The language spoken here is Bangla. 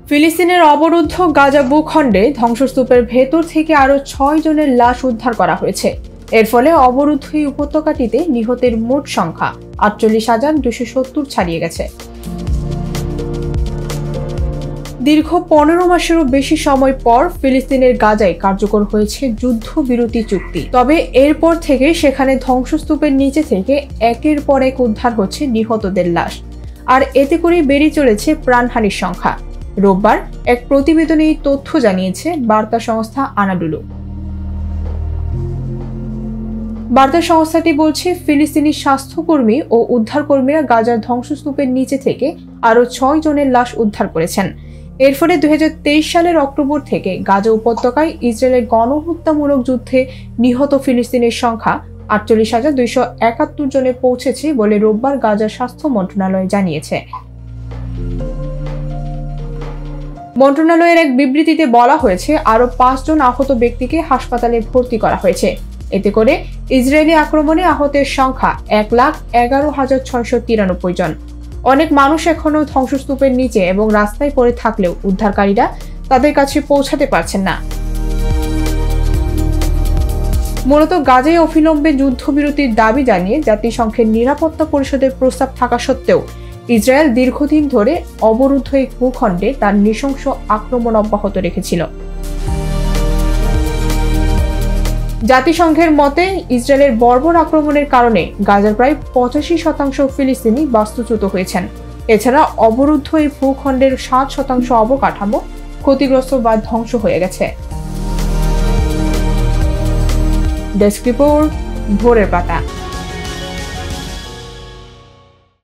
ফিলিস্তিনের অবরুদ্ধ গাজা ভূখণ্ডে ধ্বংসস্তূপের ভেতর থেকে আরও ৬ জনের লাশ উদ্ধার করা হয়েছে। এর ফলে অবরুদ্ধ এই উপত্যকাটিতে নিহতের মোট সংখ্যা ৪৮,২৭০ ছাড়িয়ে গেছে। দীর্ঘ ১৫ মাসেরও বেশি সময় পর ফিলিস্তিনের গাজায় কার্যকর হয়েছে যুদ্ধবিরতি চুক্তি। তবে এরপর থেকে সেখানে ধ্বংসস্তূপের নিচে থেকে একের পর এক উদ্ধার হচ্ছে নিহতদের লাশ, আর এতে করে বেড়ে চলেছে প্রাণহানির সংখ্যা। রোববার এক প্রতিবেদনে এই তথ্য জানিয়েছে বার্তা সংস্থা আনাডুলু। বার্তা সংস্থাটি বলছে, ফিলিস্তিনি স্বাস্থ্যকর্মী ও উদ্ধারকর্মীরা গাজার ধ্বংসস্তূপের নিচে থেকে আরও ৬ জনের লাশ উদ্ধার করেছেন। এর ফলে ২০২৩ সালের অক্টোবর থেকে গাজা উপত্যকায় ইসরায়েলের গণহত্যামূলক যুদ্ধে নিহত ফিলিস্তিনের সংখ্যা ৪৮,২৭১ জনে পৌঁছেছে বলে রোববার গাজার স্বাস্থ্য মন্ত্রণালয় জানিয়েছে। মন্ত্রণালয়ের এক বিবৃতিতে বলা হয়েছে, আরও ৫ জন আহত ব্যক্তিকে হাসপাতালে ভর্তি করা হয়েছে। এতে করে ইসরায়েলি আক্রমণে আহতের সংখ্যা ১,১১,৬৯৩ জন। অনেক মানুষ এখনও ধ্বংসস্তূপের নিচে এবং রাস্তায় পড়ে থাকলেও উদ্ধারকারীরা তাদের কাছে পৌঁছাতে পারছেন না। মূলত গাজায় অবিলম্বে যুদ্ধবিরতির দাবি জানিয়ে জাতিসংঘের নিরাপত্তা পরিষদের প্রস্তাব থাকা সত্ত্বেও ইসরায়েল দীর্ঘদিন ধরে অবরুদ্ধ এই ভূখণ্ডে তার নৃশংস আক্রমণ অব্যাহত রেখেছিল। জাতিসংঘের মতে, ইসরায়েলের বর্বর আক্রমণের কারণে গাজার প্রায় ৮৫% ফিলিস্তিনি বাস্তুচ্যুত হয়েছেন। এছাড়া অবরুদ্ধ এই ভূখণ্ডের ৭% অবকাঠামো ক্ষতিগ্রস্ত বা ধ্বংস হয়ে গেছে। ডেস্ক রিপোর্ট, ভোরের পাতা।